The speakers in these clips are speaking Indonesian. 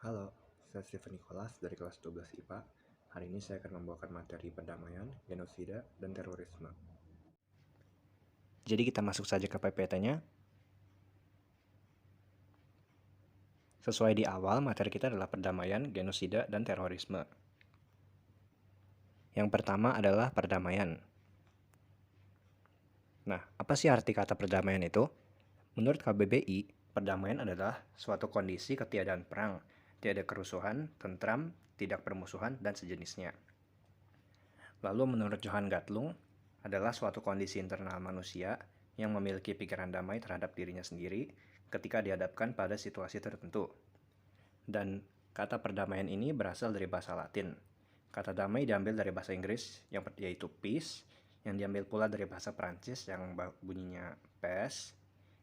Halo, saya Steven Nicholas dari kelas 12 IPA. Hari ini saya akan membawakan materi perdamaian, genosida, dan terorisme. Jadi kita masuk saja ke PPT-nya. Sesuai di awal, materi kita adalah perdamaian, genosida, dan terorisme. Yang pertama adalah perdamaian. Nah, apa sih arti kata perdamaian itu? Menurut KBBI, perdamaian adalah suatu kondisi ketiadaan perang, tiada kerusuhan, tentram, tidak permusuhan, dan sejenisnya. Lalu menurut Johan Gatlung, adalah suatu kondisi internal manusia yang memiliki pikiran damai terhadap dirinya sendiri ketika dihadapkan pada situasi tertentu. Dan kata perdamaian ini berasal dari bahasa Latin. Kata damai diambil dari bahasa Inggris yaitu peace, yang diambil pula dari bahasa Prancis yang bunyinya paix,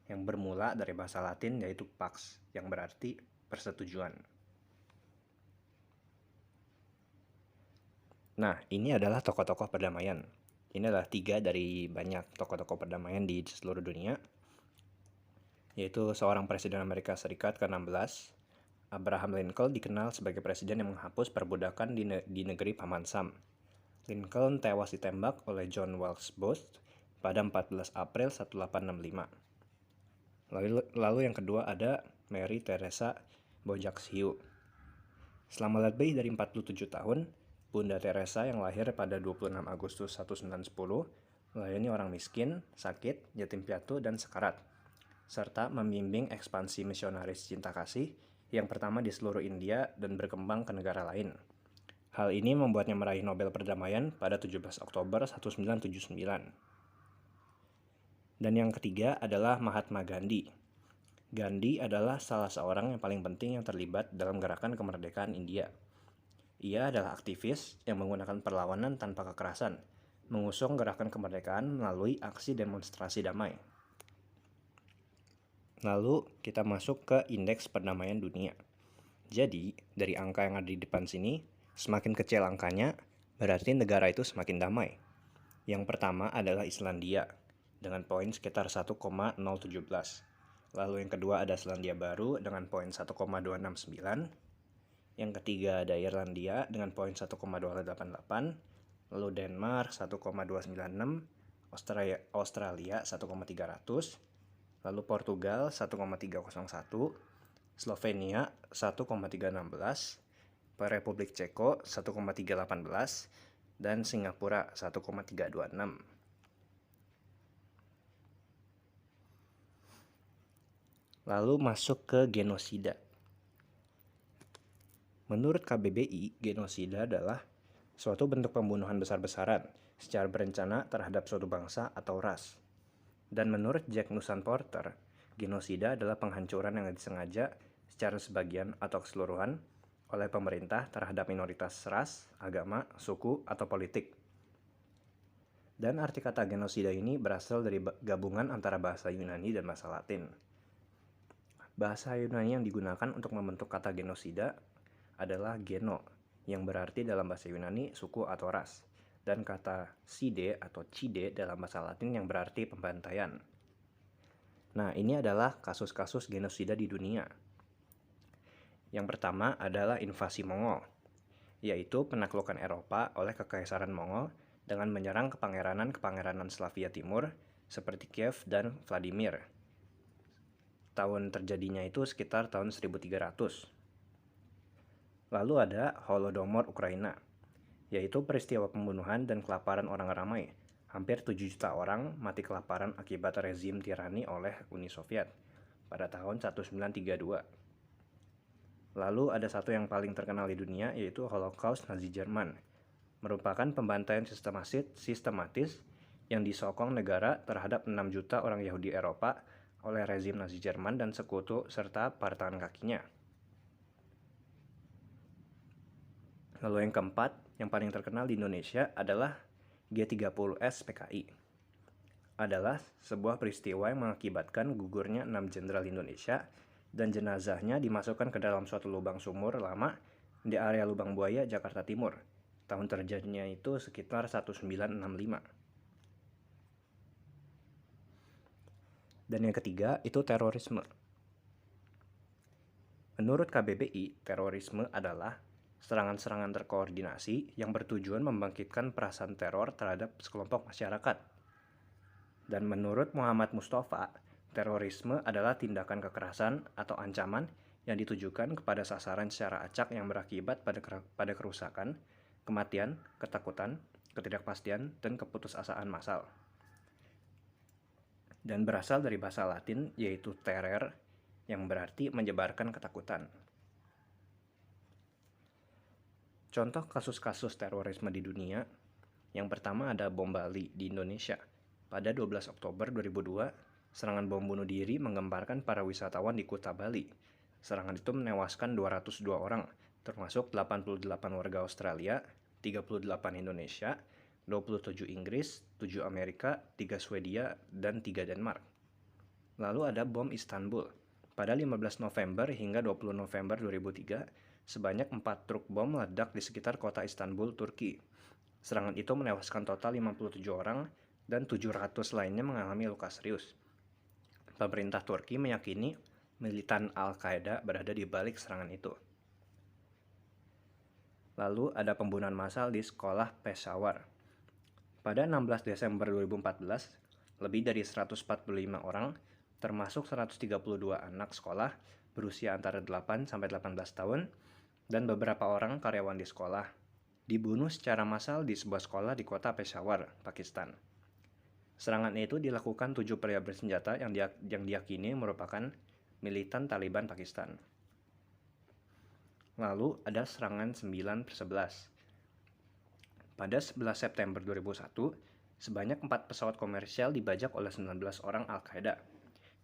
yang bermula dari bahasa Latin yaitu pax, yang berarti persetujuan. Nah, ini adalah tokoh-tokoh perdamaian. Ini adalah 3 dari banyak tokoh-tokoh perdamaian di seluruh dunia, yaitu seorang Presiden Amerika Serikat ke-16, Abraham Lincoln, dikenal sebagai presiden yang menghapus perbudakan di negeri Paman Sam. Lincoln tewas ditembak oleh John Wilkes Booth pada 14 April 1865. Lalu yang kedua ada Mary Teresa Bojaxhiu. Selama lebih dari 47 tahun, Bunda Teresa yang lahir pada 26 Agustus 1910 melayani orang miskin, sakit, yatim piatu, dan sekarat, serta membimbing ekspansi misionaris cinta kasih yang pertama di seluruh India dan berkembang ke negara lain. Hal ini membuatnya meraih Nobel Perdamaian pada 17 Oktober 1979. Dan yang ketiga adalah Mahatma Gandhi. Gandhi adalah salah seorang yang paling penting yang terlibat dalam gerakan kemerdekaan India. Ia adalah aktivis yang menggunakan perlawanan tanpa kekerasan, mengusung gerakan kemerdekaan melalui aksi demonstrasi damai. Lalu kita masuk ke indeks perdamaian dunia. Jadi, dari angka yang ada di depan sini, semakin kecil angkanya, berarti negara itu semakin damai. Yang pertama adalah Islandia, dengan poin sekitar 1,017. Lalu yang kedua ada Selandia Baru dengan poin 1,269. Yang ketiga ada Irlandia dengan poin 1,288. Lalu Denmark 1,296. Australia 1,300. Lalu Portugal 1,301. Slovenia 1,316, Republik Ceko 1,318, dan Singapura 1,326. Lalu masuk ke genosida. Menurut KBBI, genosida adalah suatu bentuk pembunuhan besar-besaran secara berencana terhadap suatu bangsa atau ras. Dan menurut Jack Nusan Porter, genosida adalah penghancuran yang disengaja secara sebagian atau keseluruhan oleh pemerintah terhadap minoritas ras, agama, suku, atau politik. Dan arti kata genosida ini berasal dari gabungan antara bahasa Yunani dan bahasa Latin. Bahasa Yunani yang digunakan untuk membentuk kata genosida adalah geno, yang berarti dalam bahasa Yunani suku atau ras, dan kata side atau cide dalam bahasa Latin yang berarti pembantaian. Nah, ini adalah kasus-kasus genosida di dunia. Yang pertama adalah invasi Mongol, yaitu penaklukan Eropa oleh Kekaisaran Mongol dengan menyerang kepangeranan Slavia Timur seperti Kiev dan Vladimir. Tahun terjadinya itu sekitar tahun 1300. Lalu ada Holodomor Ukraina, yaitu peristiwa pembunuhan dan kelaparan orang ramai. Hampir 7 juta orang mati kelaparan akibat rezim tirani oleh Uni Soviet pada tahun 1932. Lalu ada satu yang paling terkenal di dunia, yaitu Holocaust Nazi Jerman, merupakan pembantaian sistematis yang disokong negara terhadap 6 juta orang Yahudi Eropa oleh rezim Nazi Jerman dan sekutu serta para tangan kakinya. Lalu yang keempat, yang paling terkenal di Indonesia adalah G30S PKI. Adalah sebuah peristiwa yang mengakibatkan gugurnya 6 jenderal Indonesia dan jenazahnya dimasukkan ke dalam suatu lubang sumur lama di area Lubang Buaya, Jakarta Timur. Tahun terjadinya itu sekitar 1965. Dan yang ketiga itu terorisme. Menurut KBBI, terorisme adalah serangan-serangan terkoordinasi yang bertujuan membangkitkan perasaan teror terhadap sekelompok masyarakat. Dan menurut Muhammad Mustafa, terorisme adalah tindakan kekerasan atau ancaman yang ditujukan kepada sasaran secara acak yang berakibat pada kerusakan, kematian, ketakutan, ketidakpastian, dan keputusasaan massal. Dan berasal dari bahasa Latin yaitu terer, yang berarti menyebarkan ketakutan. Contoh kasus-kasus terorisme di dunia, yang pertama ada bom Bali di Indonesia. Pada 12 Oktober 2002, serangan bom bunuh diri menggemparkan para wisatawan di Kuta Bali. Serangan itu menewaskan 202 orang, termasuk 88 warga Australia, 38 Indonesia, 27 Inggris, 7 Amerika, 3 Swedia, dan 3 Denmark. Lalu ada bom Istanbul. Pada 15 November hingga 20 November 2003, sebanyak 4 truk bom meledak di sekitar kota Istanbul, Turki. Serangan itu menewaskan total 57 orang dan 700 lainnya mengalami luka serius. Pemerintah Turki meyakini militan Al-Qaeda berada di balik serangan itu. Lalu ada pembunuhan massal di sekolah Peshawar. Pada 16 Desember 2014, lebih dari 145 orang, termasuk 132 anak sekolah berusia antara 8 sampai 18 tahun dan beberapa orang karyawan di sekolah, dibunuh secara massal di sebuah sekolah di kota Peshawar, Pakistan. Serangan itu dilakukan 7 pria bersenjata yang diyakini merupakan militan Taliban Pakistan. Lalu ada serangan 9/11. Pada 11 September 2001, sebanyak 4 pesawat komersial dibajak oleh 19 orang Al-Qaeda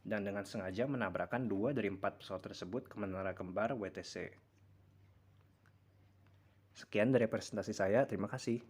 dan dengan sengaja menabrakkan 2 dari 4 pesawat tersebut ke menara kembar WTC. Sekian dari presentasi saya, terima kasih.